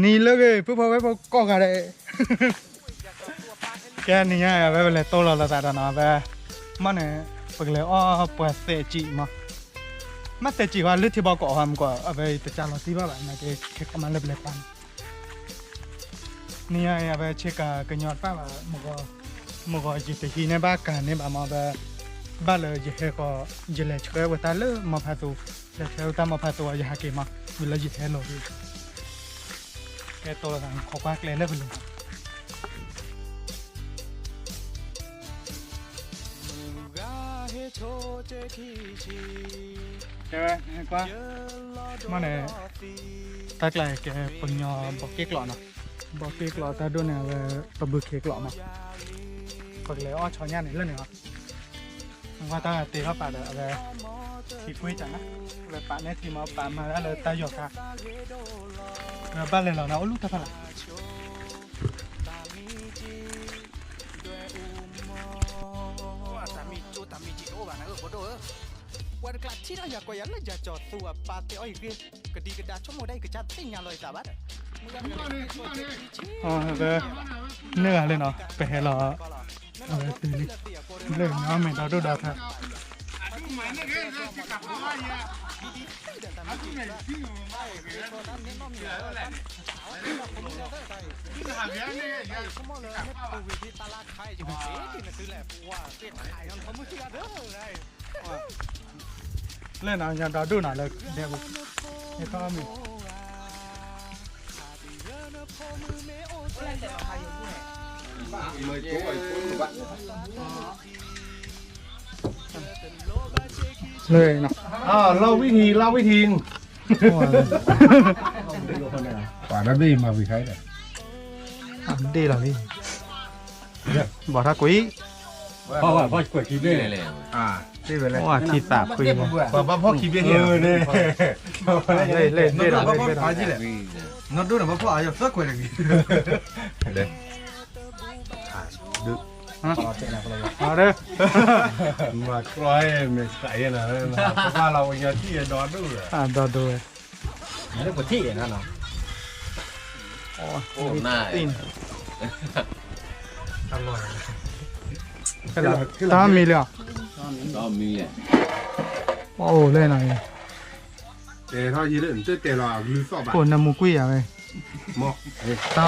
นี่เลยเพื่อพอไว้พอก็กันเลยแกนี่ไงไปเลยโตเราแต่ตอนนั้นไปมันเนี่ยไปเลยอ๋อปวดเตะจีมาเตะจีว่าลึกที่บอกก่อนกว่าเอาไปแต่จานเราที่บ้านนะแกแค่มันเลยปันนี่ไงไปเช็คกันยอดป้าว่ามันก็จิตที่ในบ้านกันเนี่ยมาแบบบ้านเลยจะให้ก็จะเลยช่วยว่าตาเลยมาพัดตัวเลยช่วยตามาพัดตัวจะหาเก็บมาเวลาจะให้เราดูแกโตแล้วกันขอพักเลยไปเลยใช่ไหมกว่ามันเนี่ยตักเลยแกปัญญาบอกเก๊กหล่อเนาะบอกเก๊กหล่อแต่ด้วยเนี่ยตะบึกเก๊กหล่อมาก็เลยอ้อชอยเนี่ยเรื่องเนี่ยว่าตั้งแต่ตีเข้าป่าเลยอะไรที่คุยจังนะเลยป่าเนี่ยที่มาป่ามาแล้วเลยตายหยอกค่ะแล้วบ้านเลยเราเนาะลูกตาพลังวันกลัดที่เราอยากกว่าอยากเลยจะจอดตัวปาเตอ้อยเรียกระดีกระดาชั่วโมงได้กระจัดติ้งงานลอยสาบัดอ๋อเนื้อเลยเนาะไปให้เราตีเรื่องน้ำไม่เราดูดาวท่าเล่นเอาอย่างเราดูหน่อยเลยเดี๋ยวนี่ก็มีเลยเนาะเล่าวิธีป่านั้นดีมาวิใครเนี่ย ดีเหรอพี่บอกถ้ากุย พ่อขวดคีบได้เลยที่ไปเลย ว่าที่สาบคุยมา พ่อคีบได้เหรอเนี่ย เล่นได้หรอเล่นได้หรอ nó đôi là bác phò giờ rất quay được gì đấy đượcเอาเด้อ mà coi mình chạy là ba lâu nhà thi đó đúng rồi ดอดูเลย nó có thi hả nó โอ้น่าตีนอร่อยตามีเลยอ่ะ ก็มีอ่ะ โอ้เล่นหน่อย để thôi gì nữa tôi để là lư sọ โอ้น้ำมูกุ้ยอ่ะเว้ย một ตา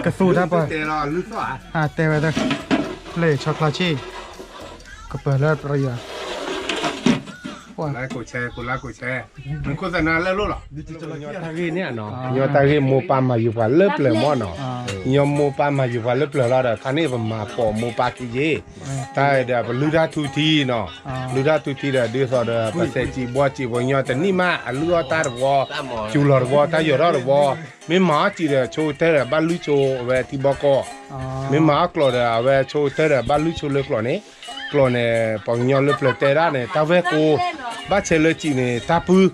กระสูท่าปะ để là lư sọ เตะไปเด้อเล่ช็อกโกแลตชีก็เปิดแล้วประหยัด lá cổ tre mình có dân nào lên luôn à nhờ tagi nè nó nhờ tagi mua pam mà dùng vào lớp lửa món nó nhờ mua pam mà dùng vào lớp lửa đó thằng này mà bỏ mua pa cái gì ta để lư ra thu thi nó lư ra thu thi là đưa vào đó bác sĩ chỉ bỏ nhờ tên ni mà lư ta được bỏ chịu lỡ được bỏ ta giờ đó được bỏ mấy má chỉ là cho thế là ba lư cho về thì bỏ co mấy má clo là về cho thế là ba lư cho lư clo này clo này bằng nhờ lớp lửa tê ra này ta về cô bác chơi lời chị này ta pư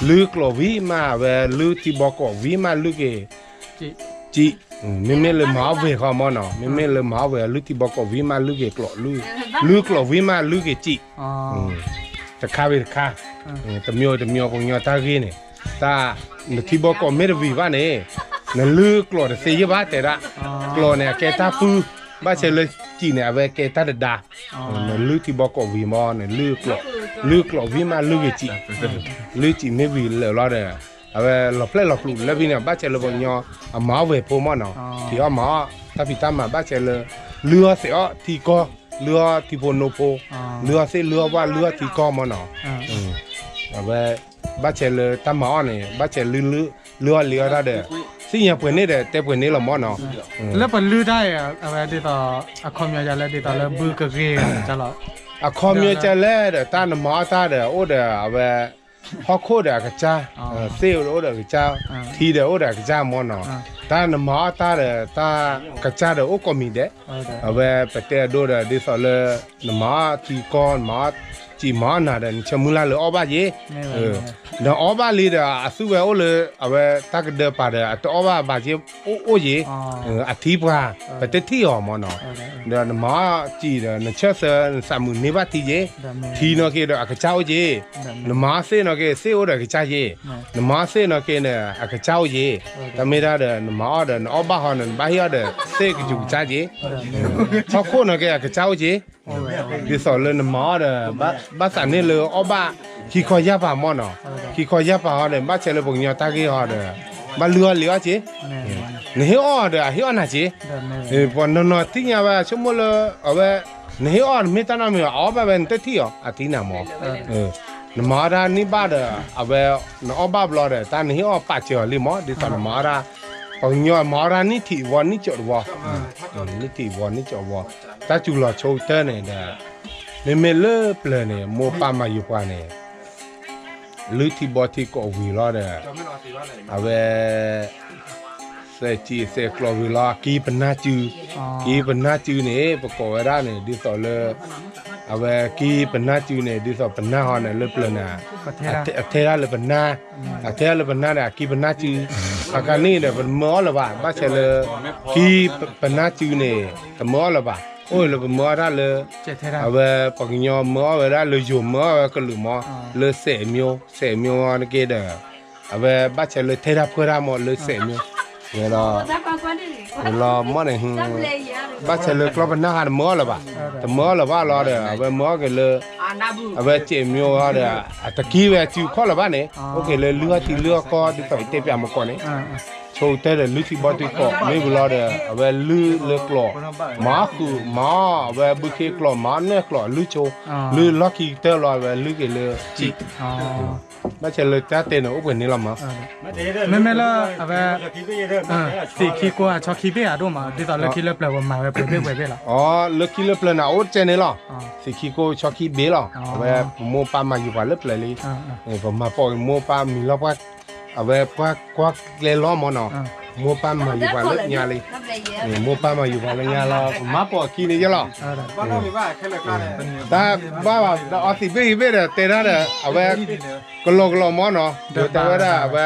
lư clo vi mà về lư thì bỏ cỏ vi mà lư cái chị mình lời máu về họ mà nó mình lời máu về lư thì bỏ cỏ vi mà lư cái lư clo vi mà lư cái chị ta khai về khai ta miêu bằng nhau ta ghi này ta thì bỏ cỏ mấy vì vậy này nó lư clo để xây bát thế đó clo này cái ta pư bác chơi lời chị này về cái ta đà nó lư thì bỏ cỏ vì mà này lư clo vi mà lư cái chị lư chị mấy vì lỡ lo đấy về lọp lụt là vì nào bác chơi là bọn nhau máu về po mà nó thì ở máu ta bị ta mà bác chơi là lừa sẽ thì co lừa thì po nô po lừa sẽ lừa qua lừa thì co mà nó về bác chơi là ta máu này bác chơi lừa ra đấyสิ่งอย่างเปิดนี่เด้แต่เปิดนี่ละมั้งเนาะแล้วเป็นลื้อได้อ่ะอะไรที่ต่ออะคอมยาจะแล้วที่ต่อแล้วบือกระเกยจะหรออะคอมเนี่ยจะแล้วเด้ตาหนมาตาเด้โอเด้เอาไปฮอกโคเด้กะจ้าเซลโอเด้กะจ้าทีเด้โอเด้กะจ้ามั้งเนาะตาหนมาตาเด้ตากะจ้าเด้โอก็มีเด้เอาไปเปเตโดเด้ดิสอเลหนมาทีก้อนมา จีหมอน่ะเดนชมูลาเลยออบาเยเดออบาลีเดอสุเวโอเลยเอาไว้ตักเดปาเดอตอบาบาเจโอเยอธิบาปฏิที่อมอเนาะเดอหมอจีเดนเชสสามุนิบาติเยทีเนาะเกเดอกะเจ้าเยนหมอเซเนาะเกเซโอเดกะเจ้าเยนหมอเซเนาะเกเนอกะเจ้าเยตะเมดาเดนหมอเดนอบาฮอนบาฮิอเดเซกะจูจ้าเยชอโคเนาะเกกะเจ้าเยดิสอเลนหมอเดบาสันนี่เลยอบาคีคอยาปามอเนาะคีคอยาปาฮอเดบาเชเลปุญญาตาเกฮอเดบาลัวเหลียวเจนี่ฮอเดฮิออนาเจปอนนอติญาบาชมลเอาเวนี่ฮอเมตานามีออบาเวนตติออตินามอนมารานี่บาเดเอาเวนอบาบลอเดตานี่ฮอปาเจอลิมอดิสอนมาราปุญญามารานี่ที่วันนี้จอดวะนี่ที่วันนี้จอดวะตาจุลโชเตเนเดเมเลเปลเนโมปามาอยู่กว่าเนลุที่บอที่ก็วิลาเดเอาเวเซจีเซคลอวิลากีปนาจูเนปกอราเนดิสอเลเอาเวกีปนาจูเนดิสอปนาฮอเนเลเปลนาเทราเลปนาเทราเลปนาเดกีปนาจูอาการนี้เดเป็นมอลบ่าบาเชเลกีปนาจูเนตมอลบ่าโอ้ยเราเป็นมอได้เลยเอาไว้ปักยอมอไว้ได้เลยอยู่มอไว้ก็หลุมอเลยเสมิโอนี่ก็ได้เอาไว้บ้านเชลเลยเทราพูดามอเลยเสมิโอเวลามอเนี่ยบ้านเชลเลยกลับหน้าหันมอละบ่แต่มอละบ่รอเด้อเอาไว้มอก็เลยเอาไว้เจมิโอเด้อตะกี้เว้จิวข้อละบ่เนี่ยโอเคเลยเลือที่เลือก็ที่ต่อยเตะไปมาก่อนเนี่ยโชว์เตะเลยลุที่บอที่ก็ไม่บุลาเด้อเอาไว้ลือกลอมาคือมาเอาไว้บุเคกลอมาเนี่ยกลอลุโชลืลักกี้เตะรอไว้ลุกเลยจิไม่ใช่เลยแต่เตะเนี่ยอุปนิลามาไม่ละเอาไว้สี่ขี้กว่าชอขี้เบี้ยดูมาดิตอนเลิกขี้เลิกเปล่ามาไว้เปลี่ยนละอ๋อเลิกขี้เลิกเปล่านะโอ้เจนี่ละสี่ขี้ก็ชอขี้เบี้ยละเอาไว้โมปามาอยู่ว่าเลิกเปล่าเลยผมมาปอยโมปามีละว่าเอาไว้กว่าเล่ล้อมเนาะโมปามาอยู่ว่าเลิกยาเลยโมปามาอยู่ว่าเลิกยาละมาปอขี้นี่จะละแต่บ้าเอาสิเบี้ยเด้อเตะได้เอาไว้กลอกมอเนาะเดี๋ยวแต่ว่าเอาไว้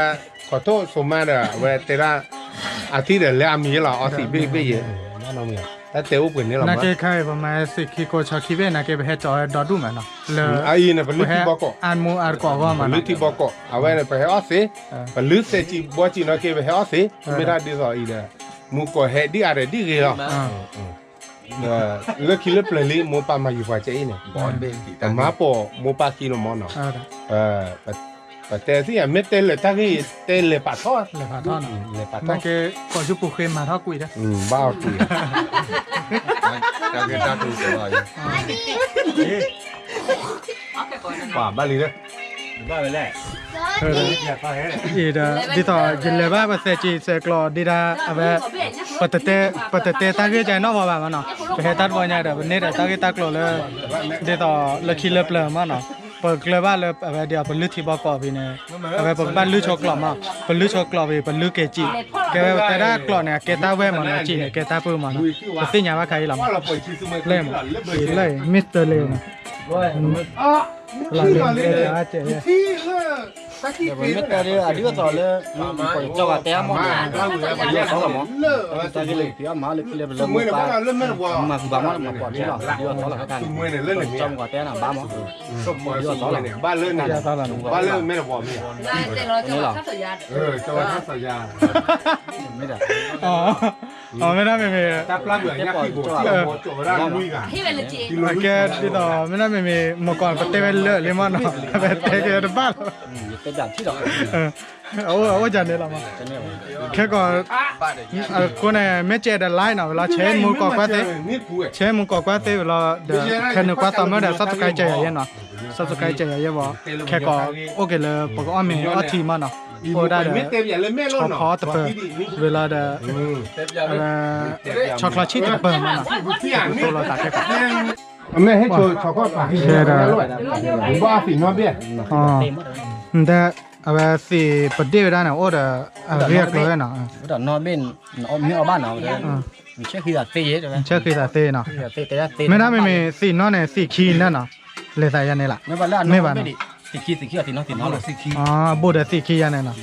ขอโทษสมมาเด้อเอาไว้เตะได้อาทิตย์เดียวแล้วมีละเอาสิเบี้ยนั่นเอามีแต่เตะอุปนิลามานักเก็ตใครประมาณสิขี้ก็ชอขี้เบี้ยนักเก็ตไปให้จอยดอดูมันเนาะเลยไอ้เนี่ยเป็นลุที่บอกก็อันมูอันก่อว่ามันลุที่บอกก็เอาไว้เนี่ยไปให้ออสิเป็นลุเซจิบัวจีนักเก็ตไปให้ออสิไม่ได้ดีต่ออีเด้อมูก็ให้ดีอะไรดีกี่ละเลิกคิดเลิกเปลี่ยนโมปามาอยู่ว่าเจ๊เนี่ยแต่มาปอโมปากิโลมอนาแต่ที่ไม่เตะเลยถ้าที่เตะเลยปัดทอดเลยปัดทอดนักเก็ตก่อนชุบปูเค็มมาทอดกุยได้บ้ากุยนักเก็ตตาตุยจะว่าป่าบ้าลีเลยบ้าไปแล้วอีเดดิต่อจิเลบ้าภาษาจีเซกลอดีดาเอาไว้ปัตเตตาเกใจนอกว่ามันเนาะไปให้ตัดวันใหญ่เด้อเนี่ยตาเกตากลอเลยดิต่อเลิกคิดเลิกเปล่ามันเนาะเปิดกลบ้าเลยเอาไว้เดี๋ยวเป็นลือที่บอกก่อพี่เนี่ยเอาไว้เป็นบ้านลือโชกลอมาเป็นลือโชกลอไปเป็นลือเกจิแกแต่ได้กลอเนี่ยเกตาเวมันจีเนี่ยเกตาปื้มมันเนาะแต่สิ่งอย่างว่าใครหลังเล่มเลยมิสเตอร์เลมหลังเกตาเจ๊ไม่แต่เดี๋ยวอดีตต่อเลยเจ้าก็เตะมอเดี๋ยวเขาละมอแต่ก็เลยพี่มาเลยพี่เลยเลยมาบ้ามาปอดที่หรอเดี๋ยวเขาละกันจำก็เตะน่ะบ้ามอเดี๋ยวเขาละบ้านเลื่อนน่ะบ้านเลื่อนไม่ได้บอกมีนี่หรอจังหวัดทัศยาไม่ได้อ๋อไม่ได้ไม่ตาปลาเบื่อยักษ์ที่บวชจบได้ลุยกันที่เป็นจริงแกที่ต่อไม่ได้ไม่เมื่อก่อนก็เตะไปเลื่อนเลยมันเนาะไปเตะกันบ้านเป็นอย่างที่เราเอาจันเนี่ยละมาแค่ก่อนคนเนี่ยไม่เจอแต่ไลน์เนาะเวลาเช้มือกอกว่าเตะเช้มือกอกว่าเตะเวลาเดี๋ยวแค่นึกว่าตอนเมื่อเดี๋ยวสับสกายใจเย็นเนาะสับสกายใจเย็นบ่แค่ก่อนโอเคเลยปกอ้อมมีอ้อทีมันเนาะโอ้ได้เดี๋ยวขอตะเปิดเวลาเดี๋ยวช็อกโกแลตชีสตะเปิดมันเนาะตัวเราตัดแค่ก่อนไม่ให้โชว์ช็อกโกแลตปากที่เชื่อได้บ้าสิน้อยเบี้ยแต่เอาไว้สิประเดี๋ยวได้นะโอ้เดี๋ยวเรียกเลยนะเดี๋ยวนอนเป็นมีเอาบ้านเนาะเดี๋ยวมีเชื่อคือเตะเยอะใช่ไหมเชื่อคือเตะเนาะเตะไม่ได้ไม่มีสินอนเนี่ยสิคีนนั่นเนาะ เลยใส่ยันนี่ล่ะ ไม่บ้านแล้วไม่บ้านสิขี้ติน้องติน้องเลยสิขี้ อ๋อบูดสิขี้ยันนี่ล่ะ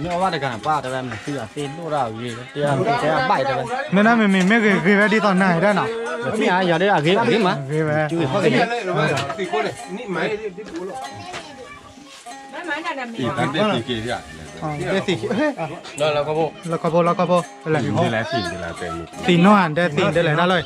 เนี่ยว่าแต่กันป้าแต่แบบมันคือเต้นดูเราอยู่เตี้ยแค่ใบแต่แบบ ไม่น่าไม่เคยไปที่ตอนไหนได้เนาะ พี่อย่าได้อะเกมา เคยไป จุ้ยเขา นี่ เห็น เลยหรือว่าสี่คนเลยนี่ไหมที่ปูหรอ อีกนั้นเด็กกี่ที่อ่ะ อ๋อได้สิขี้เฮ้ย แล้วก็พวก แล้วก็โบอะไร ทีมที่แล้วทีมที่แล้วเป็น สีนวลได้สีได้เลยนั่นเลย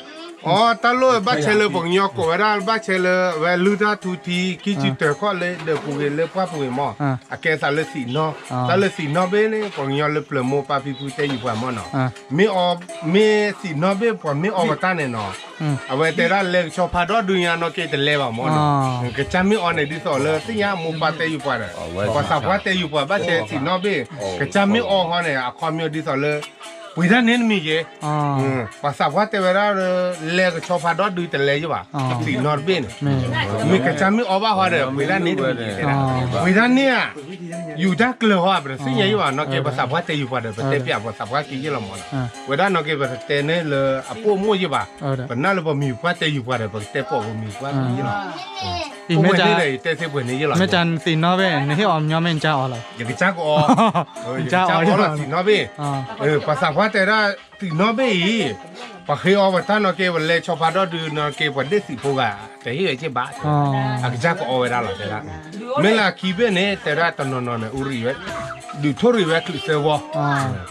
อ๋อตลอดบ้านเชลล์ปงยอกว่าบ้านเชลล์ว่าลูดาทุทีกิจิเตอร์ก็เลยเดือปูเลยป้าปูมออะแกสาเลสีนอสาเลสีนอเบเนี่ยปงยอเลยเปลือกโมปาพิพูเตอยู่กว่ามันเนาะไม่ออกไม่สีนอเบพอไม่ออกตาเนี่ยเนาะเอาไว้แต่ละเล็กชอบพาดอดุยาเนาะเกตเลวมันเนาะก็จะไม่ออกในดิสอเลยสิ่งยาโมปาเตอยู่กว่าเลยพอสับว่าเตอยู่กว่าบ้านเชลสีนอเบก็จะไม่ออกเขาเนี่ยอะความมีดิสอเลยวิธีนี้มีเยอะภาษาว่าแต่เวลาเล็กชอบพาดอดูแต่เล็กอยู่ป่ะสีนอร์เบนมีกระจายมีออกมาหัวเดียววิธีนี้มีเยอะวิธีนี้อยู่ด้านกลัวว่าเป็นสิ่งยังอยู่ว่ะนอกจากภาษาว่าแต่อยู่ป่ะเดี๋ยวแต่เปียภาษาว่ากี่ยี่ละมั้งเวลานอกจากภาษาแต่เนี่ยเลยอ่ะพวกมั่วอยู่ป่ะเป็นนั่นเลยพอมีว่าแต่อยู่ป่ะเดี๋ยวแต่พวกมีว่ากี่ยี่ละอีเมจเลยแต่เสียเปนนี่ยี่ละไม่จันสีนอเบนี่ที่ออมยอมเป็นเจ้าอะไร อย่างที่จ้าก็อ๋อจ้าอ๋อละสีนอเบภาษาว่าแต่ละสีนอเบอีพอเคยออกมาท่านนอกจากวันเล่ชอบพาดอดูนอกจากวันเด็กสิพวกอะแต่ที่ไอ้เจ้าบ้าอ่ะจ้าก็อ๋อเวลาละแต่ละเมื่อคีเบเนี่ยแต่ละตอนนอนอุริเวดูทอริเวคลิเซวะ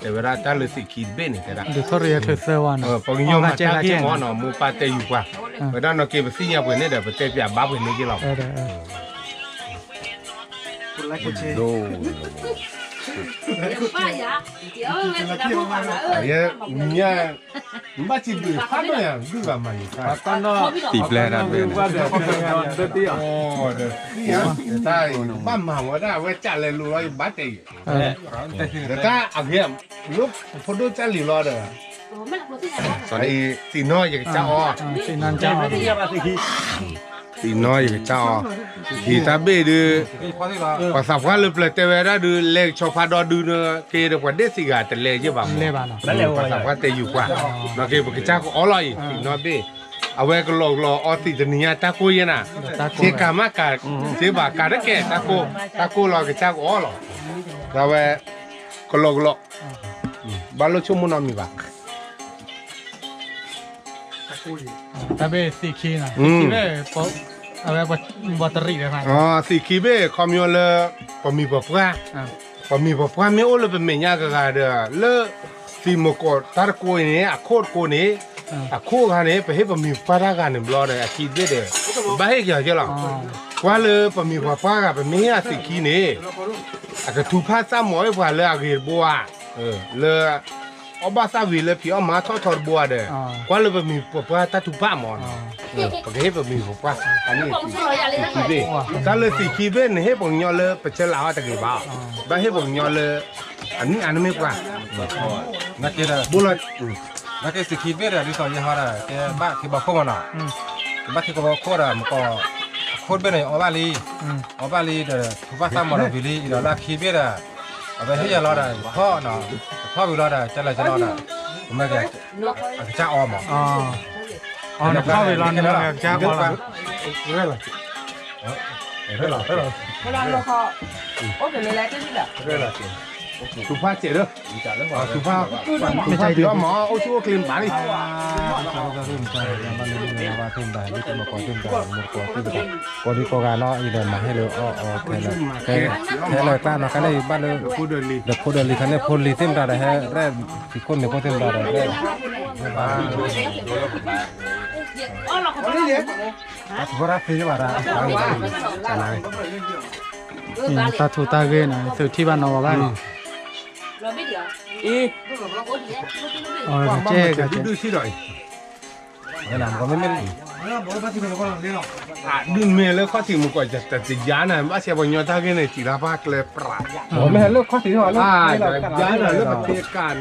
แต่เวลาตาเลยสิคีเบเนี่ยแต่ละ ดูทอริเวคลิเซวะปองยอมมาจากที่หมอเนาะมูปาเตอยู่กว่าเวลานอกจากสิ่งอย่างเนี่ยเดี๋ยวไปเตะปีบ้าไปนี่กี่หรอกดู เนี่ยเนี่ยไม่ชิบุข้าวเนี่ยดูว่ามันตีแปลนั่นเป็น โอ้เดี๋ยวนี่ตายบ้านมาว่าได้เว้จัดเลยรู้ว่าบ้าเตยแต่ถ้าเอาเงี้ยลูกพอดูจัดหลีรอเด้อสวัสดีสีน้อยอย่างเจ้าอ๋อ สีนันเจ้า สีน้อยอย่างเจ้าอ๋อที่ตาเบ้ดูภาษาฟ้าเลยเปล่าแต่เวลาดูเล็กชอบพาดอดูเนาะเกี่ยวกับเด็กสิกาแต่เล็กเยอะบ้าง เล่บ้านเนาะ ภาษาฟ้าเตยอยู่กว่าเนาะเกี่ยวกับเจ้าก็อ๋อเลยสีน้อยเบ้เอาไว้ก็หลอกอ๋อสีจะนี่ตาโกยนะเสียกามากาเสียบากาได้แก่ตาโกหลอกกับเจ้าก็อ๋อหรอเราไว้ก็หลอกบ้านเราชั่วโมงนอนมีบ้าง แต่เบสีขี้นะขี้เบ้ปะเอาไว้บัตเตอรี่ได้ไหม อ๋อสีขี้เบ้ความยาวเลยพอมีปะปะพอมีปะปะไม่โอ้เลยเป็นเมียกันกันเด้อเลยสีมกอตาโกยเนี่ยโคตรโกนี่โคกันเนี่ยไปให้พอมีปะรักกันเนี่ยบล้อเลยขี้เบ้เด้อบ้าให้กี่อย่างหรอกว่าเลยพอมีปะปะกันเป็นเมียสีขี้เนี่ยอาจจะถูกพาซ้ำหมอยกว่าเลยอาเกบัวเลยเอาบ้าซาวิเลยพี่เอามาทอดบัวเด้อกว่าเลยแบบมีปะปะตาถูกป้ามอนปะเก็บแบบมีปะปะอันนี้ขี้เบ้ถ้าเลยสีขี้เบ้เนี่ยให้ผมยอเลยไปเชลาวตะกี้บ้าบ้าให้ผมยอเลยอันนี้ไม่กว่า นักเก็ต บุรุษ นักเก็ตสิคิดเวลาที่ต่อยี่ห้ออะไรแต่บ้าที่บอกข้อมันอ่ะบ้าที่เขาบอกข้ออะไรมันก็โคตรเป็นไงอ๋อบาลีเดี๋ยวทุกภาษาหมดเลยวิลีเดี๋ยวเราคิดเวลาเอาไปให้ยาลอดพ่อเนาะพ่อวิลอดจะอะไรจะรอดผมไม่แก่จะออมอ่ะ อ๋อเข้าไปร้านนี้เจ้าก็แล้ว เรื่องอะไรเรื่องอะไร เรื่องอะไรสุภาพเจ๋อเด้อสุภาพไม่ใช่เดี๋ยวหมอเอาชั่วคลีนบาลี คนที่โกงานเนาะอีเดินมาให้เลยแค่เลยกล้าเนาะแค่เลยบ้านเลย ผู้เดินลี เด็กคนเดินลีคันนี้คนลีเต็มตาเลยฮะแรกที่คนเนี่ยคนเต็มตาเลยแรกสุภาพที่ว่า ตาถูตาเกนะสุดที่บ้านนอบ้านอ๋อเจ๊กัน ดูสิหน่อย นี่นะก็ไม่ดูเมล์แล้วข้อที่มันก็จะติดยานะว่าเสียบญญาตาเกนจิราภาคเลยปราด ผมไม่เห็นเลือกข้อสีหัวเลือก ยานะเรื่องประเทศการ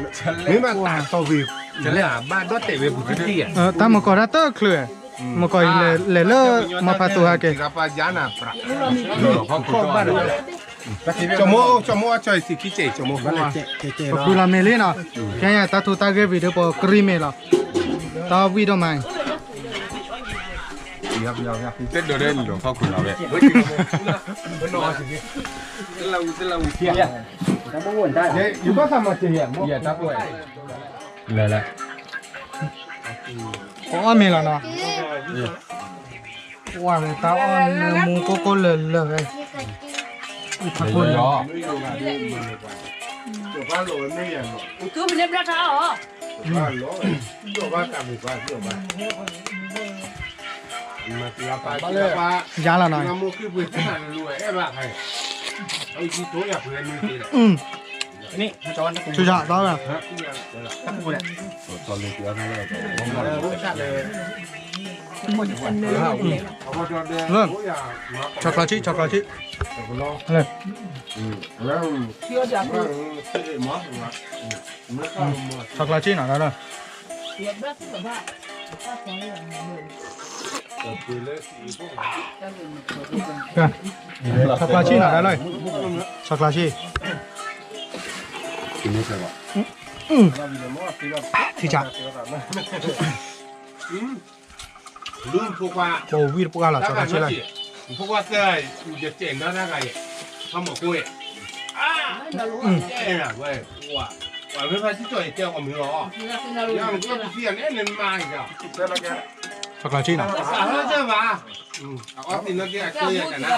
นี่มันตาโซวีจะเรียกบ้านดอเตเวบุตรที่อ่ะ ตามกอรัตเตอร์เคลือมกอยเลมาพาตัวฮะเก จิราภายานะปราดข้อบ้านจมูกช่วยสิคิเจจมูก ดูลาเมลีนะแค่ตาถูตาเกวิดีโอครีเมล่ะตาวิดีโอมัน เต้นโดเด่นหลวงพ่อคุณเราเว้ยอยู่ก็ทำมาเจียมอย่าจับด้วยเลยแหละ อ๋อมีแล้วเนาะว่าเลยตาอ่อนมูโกโก้เลยเลยผักบุญ ย่อ ตัวบ้านโหลไม่อย่างหรอก Cứ mình đem ra sao hả? บ้านโหลตัวบ้านตามหมู่บ้านตัวบ้านมาตีปลาตีปลาย าแล้วหน่อย งามูคือเพื่อนขนาดรวยบ้าใครไอ้ที่ตัวอยากเพื่อนมือตีแหละ นี่จอน ชูชาต้อแบบ ตั้งกูเนี่ย ตอนเล็กแล้วนั่นแหละ รสชาติเลย เอามาจอดเดินตัวอยากมา ช็อกโกแลตช็อกโกแลต เลย แล้ว Chưa được. ว่าคือหมอหัวไม่เข้าหมด ช็อกโกแลตหน่อยแล้วเนาะ Được đất của bạn. คือเลยสีพวก ช็อกโกแลตหน่อยเลยช็อกโกแลต กินไม่ใช่หรอ ที่จะ รุ่นพวกว่า โบวีดพวกเราช็อกโกแลตเลย พวกว่าเสื้อจะเจ๋งแล้วนะไงทำหมกกล้วยเจ๋งอ่ะเว้ยว่าว่าไม่พอที่ตัวเจ้าก็ไม่รอยังก็เสียเนี่ยเงินมาอีกอ่ะ ช็อกโกแลตหน่อย สาวเจ้าว่าเอาสินแล้วแกช่วยกันนะ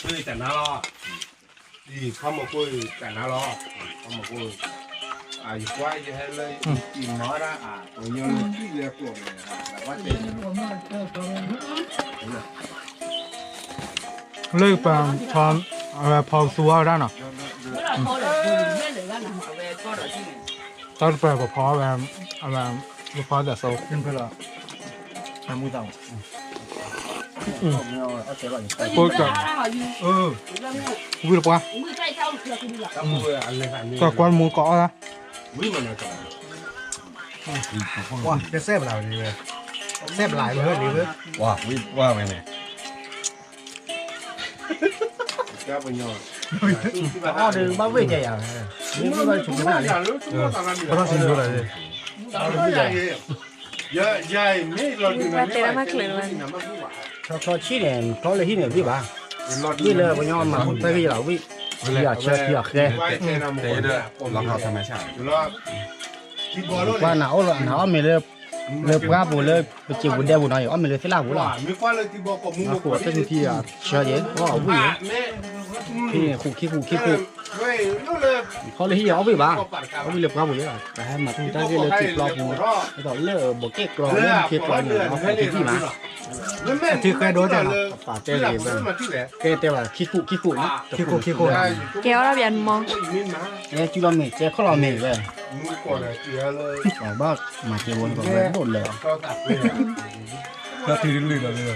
ช่วยกันนะรอดีทำหมกกล้วยกันนะรอทำหมกกล้วยอยู่ไว้จะให้เลยกินน้อยละตัวนี้ที่เรียกกลุ่มเลยแต่ว่าเจ๋ง เลิกไปทอมพอซัวได้เนาะ Bữa nào thôi để biết để ra nào về con ở trên này. ตอนเปิดพอแบบพอแต่โซ่ขึ้นเพื่อ ทำมือเต่าเอาเสียก่อน Có gì bữa nào ra hỏi gì? วีดปะ Mười tay sau được thì đi lại. ตั้งมืออันเลยค่ะนี่ ก็กวนหมูเกาะนะ วิ่งมันเลยจ้ะ ว้าจะแซ่บหลายเลยแซ่บหลายเลยดีเลย ว้าวิว่าไงเนี่ย แก้ปัญญา อ๋อเดี๋ยวบ้าเว่ยใจอย่างนี่ไม่ว่าชุมชนอะไร เพราะต้องสิ่งอะไรเลยยายไม่รอดูนะไม่มาเคลื่อนเลยนะมาพูดว่า เขาชี้เนี่ยเขาเลยที่เนี่ยพี่บ้าพี่เลยปัญญามาแต่พี่เราพี่อยากเชื่ออยากแก่ ไว้แค่น้ำ เดี๋ยวด้วยราคาธรรมชาติ รอที่บอลเลย ว่าหนาวหนาวไม่เลยเลยปลาบุเลยไปจีบุญเดียวบุญน้อยอ๋อไม่เลยสิลาบุล่ะ มีความเลยที่บอกกับมึง มาขวดเต็มที่อ่ะเชื่อเย็นว่าเอาวิ่งพี่คู่ขี้ เว้ยนู่นเลย เขาเลยที่เอาวิ่งบ้าเอาวิ่งเลยปลาบุเลยแต่ให้มาทุ่งใจเลยจีบรอบุแล้วก็เลิกบอกเก๊กรอเล่นเก๊กรอเนี่ยเอาไปที่มาที่เคยโดนจ้ะป่าเต้เลยบ้างเก๊เต้ว่าขี้คู่นะ ขี้โค kéo ra biển mong เนี่ยจุลเมฆเจ้าเขาเราเมฆเลย มึงก่อนเลยเสียเลย บอกว่ามาเจวนก่อนเลยโดนเลย ก็ตัดเลย ก็ทีลื่นๆเลย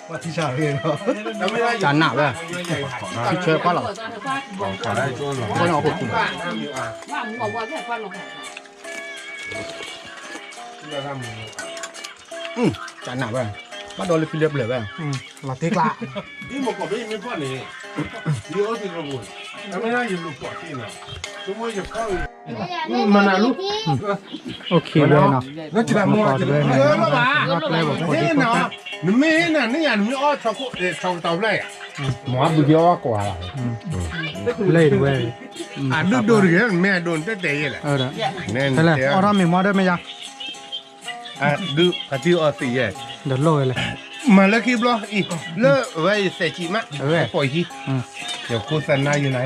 ว่าที่ชาเลยเนาะ จานหนักเลย ที่เชื่อก็หรอ ขอได้ช่วยหรอ ก็เอาไปกิน Mà mình bỏ qua cái quan nó phải. จานหนักเลยมาโดนเลยฟิลิปเลยเว้ย ลาติกละ นี่มันก็ไม่พอนี่นี่โอ้ที่กระบุนแต่ไม่ได้ยินลูกปอดที่น่ะทุกคนจะเข้ามันน่ะลูก โอเคเลยเนาะ แล้วจะมองจะเลยเออแล้วว่า รับเลยบอกคน นี่ ที่ เนาะนี่น่ะนี่อย่างนี้อ้อชอบชอบเตาเลยอ่ะหมอบุญยอกว่า เลยด้วย ดูดูดิแม่โดนเตะๆแหละ เด้อ แน่น ใช่เลยเอาทำมีมอได้ไหมจ๊ะ ดูปฏิอติเย่ เดี๋ยวโรยเลย มาแล้วคลิปเหรออีเลิกไว้เสร็จจิมะปล่อยทีเดี๋ยวโฆษณาอยู่ไหน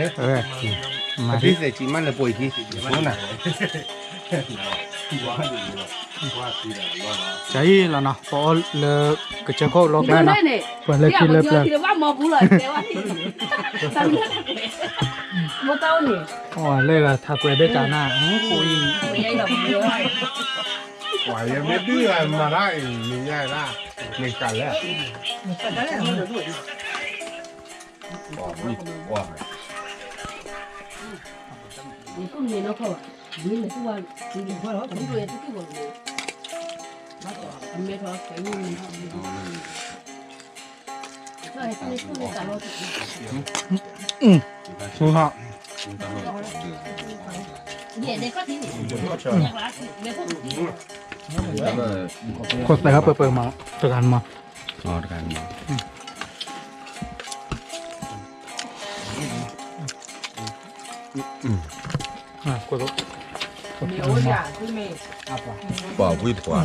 มา พี่ ดิ เสร็จจิมะเลยปล่อยทีนู้นน่ะ ใจแล้วเนาะพอเลยก็จะเข้าล็อกแล้ว Đây นะ này. เปิดเลย Cái คิดเลย nào เปล่า thì nó bắt mò bù lời kéo á. Sao nữa? Một tao nè. อ๋อเลยละถ้าเปิดได้จานหน้าคุย Mày đây là bù lời. ปล่อยยังไม่ดื้อมาได้มีง่ายละในกันแล้ว ว้า Mày có người nó không? Vì mày cứ qua thì đi qua đó, không rồi thì cứ vào. Bắt đầu ăn mệt thôi, cái như mình không. Thôi, cái này cả lo thì. สู้ฮะ Để có tí. Nhắc lá, để có tí. กดไปครับเปิดมาตะกันมา อ๋อกัน กด บ่วิถวา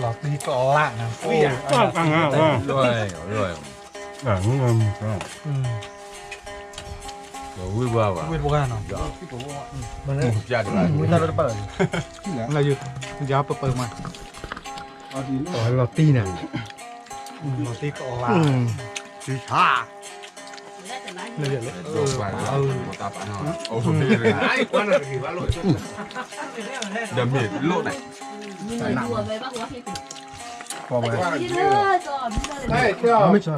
หลอกตีก็ละนะโอ้ย ฟังอ่ะว่า ด้วย อ่ะงงก็ บ่วิว่าว่ะ เวทบุกานเนาะมันเลย ยาดี ไม่ได้เปิดอะไรอยู่ยาวเปิดมา อ๋อเราตีน่ะ หลอกตีก็ละสีชาเลยเลย ตาปะเนาะโอ้สุดเลยไอ้ควันอะไรวะโลดเดี๋ยวมีโลดไหน พอไหม เฮ้ย เจ้าไม่ใช่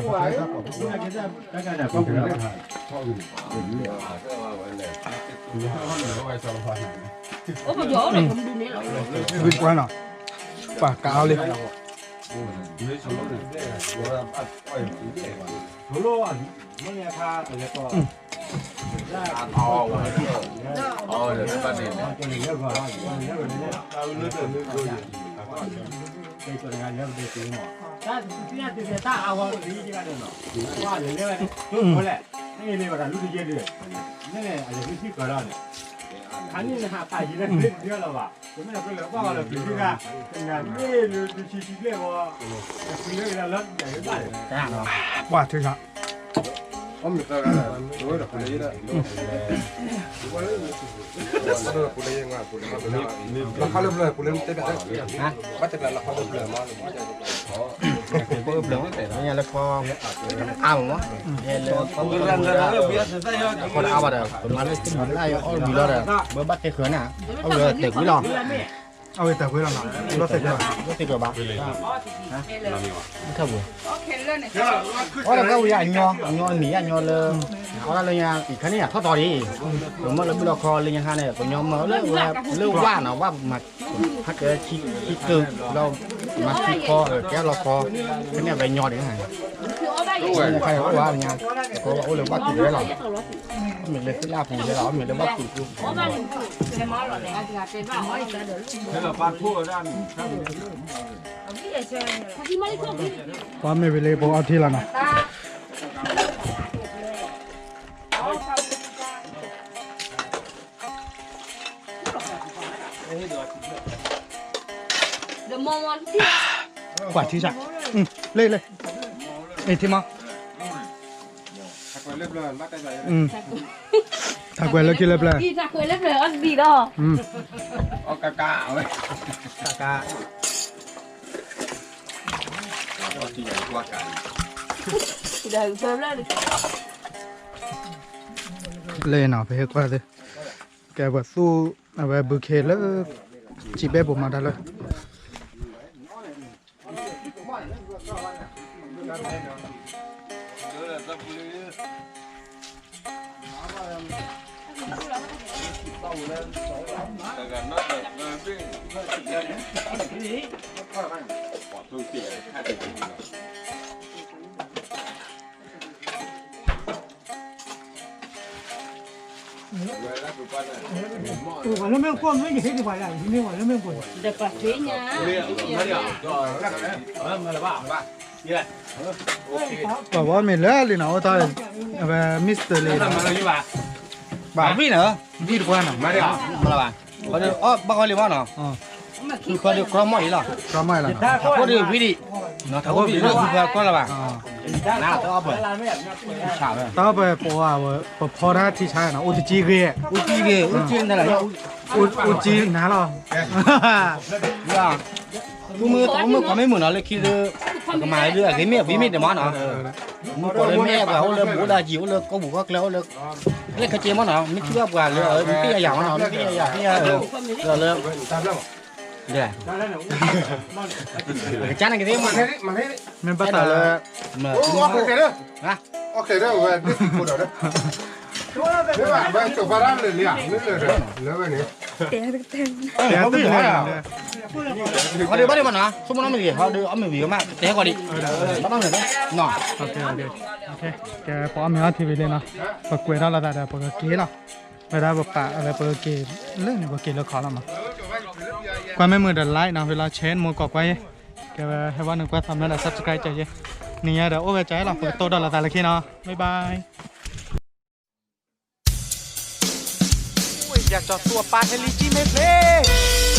โอ้ยเยอะเลยผมดูนี่หรอ วิทย์ไว้หน่อยปากกาวเลย อ๋อเดี๋ยวประเด็น ว่าถึงอ่ะ ผมไม่เคยอะไรรู้แต่คนนี้แหละคนนี้ยังไงคนนี้เราเขาเริ่มเลยคนนี้เต้นได้นะว่าแต่เราเขาเริ่มเลยมาหรือว่าจะ เปิดเปลือกแต่เนี่ยแล้วก็เอาวะแล้วก็คนเอาอะเด้อคนมาเลยขึ้นมาได้เอามีแล้วเด้อเบอร์บัตรเขื่อนน่ะเอาเลยเด็กวิลอง เอาไปแต่เพื่อนเรารถเสร็จแล้ว ก็ติดกับบ้าไม่เข้าบุเพราะเราก็วิญญาณยอหนียอเลยเพราะเราเนี่ยอีกครั้งนี้เขาต่อดีผมว่าเราไม่รอคอเลยยังฮะเนี่ยผมยอมมาเรื่องว่าเนาะว่ามาถ้าเกิดที่เกิดเรามาที่คอแกรอคอแค่เนี่ยไปยอดยังไงใครว่าเนี่ยก็โอ้เลยว่าติดได้หรอmình lên cái la phù để đó mình lên bắt tụt luôn. Thế là bạn thua ra. ว่าไม่ไปเลยบอกเอาทีละนะ กว่าที่จะเลยไอ้ที่มาถ้าเกลือแล้วกินเล็บเลย đi ra quê lớp rồi ăn gì đó เอากากาเอาไว้กากา đời sớm lên เลยหนาไปกว่าเลยแกว่าสู้เอาไว้บุกเคแล้วจีบผมมาได้เลยแล้วไม่ก้นไม่เห็นดีกว่าอย่างนี้ว่าแล้วไม่ก้น đẹp quá thế nhá บอกว่าไม่เลิกเลยนะว่าตอนเอาไปมิสเตอร์เลยบ่าพี่เนอะพี่ดีกว่าหน่อยมาดิ มาละบ้างเขาเดี๋ยวอ๋อบ้าเขาเรียกว่าเนาะคือเขาเดี๋ยวกรอมอีหรอ ก็ไม่ละ เขาเดี๋ยววิธีเนาะเขาวิธีคือก็ละบ้างน่าจะเอาไปฉาบเลย ต่อไปปัวพอได้ที่ใช้นะอุจิเกะ อุจินั่นแหละ อุจินะหรอ ย่ากูมือก็ไม่เหมือนเลยคิดก็มาเรื่อยๆวิมิตเดี๋ยวมันเนาะมึงก็เลยแม่ก็เอาเลยบูดาจิ๋วเลยก็บุกก็แล้วเลยเล่นขจีมันเนาะไม่คิดว่าเลยมีพี่อย่างมันเนาะมีพี่อย่างนี่เลยเดี๋ยวจ้านั่นก็ได้มา มันปัตตา เลยมา โอเคเด้อนะโอเคเด้อเว้ยนี่กูเด้อเด้อเว้ยจบบ้านเลยเนี่ยนี่เลยแล้วเว้ยนี่ เขาไม่ได้เขาเดี๋ยวบ้านมันนะสมมติว่าไม่ดีเขาเดี๋ยวเอาไม่ดีมาเตะก่อนดิบ้านมันเลยเนาะ โอเคแกพอมีอาทีวีเลยนะปกเวลาเราได้ปกเกล่ะเวลาปะอะไรปกเกเรื่องนี้ปกเกแล้วขอละมา qua mấy mưa đợt like nào về là chén mua cọ quay cái hayว่าหนึ่งquaทำแล้วนะ subscribe ใจเยนี่เดี๋ยวโอ้ไปใจหรอกโตดอลลาร์แต่ละทีเนาะบ๊ายบาย อยากจอดตัวปลาเทลิจิเมเพล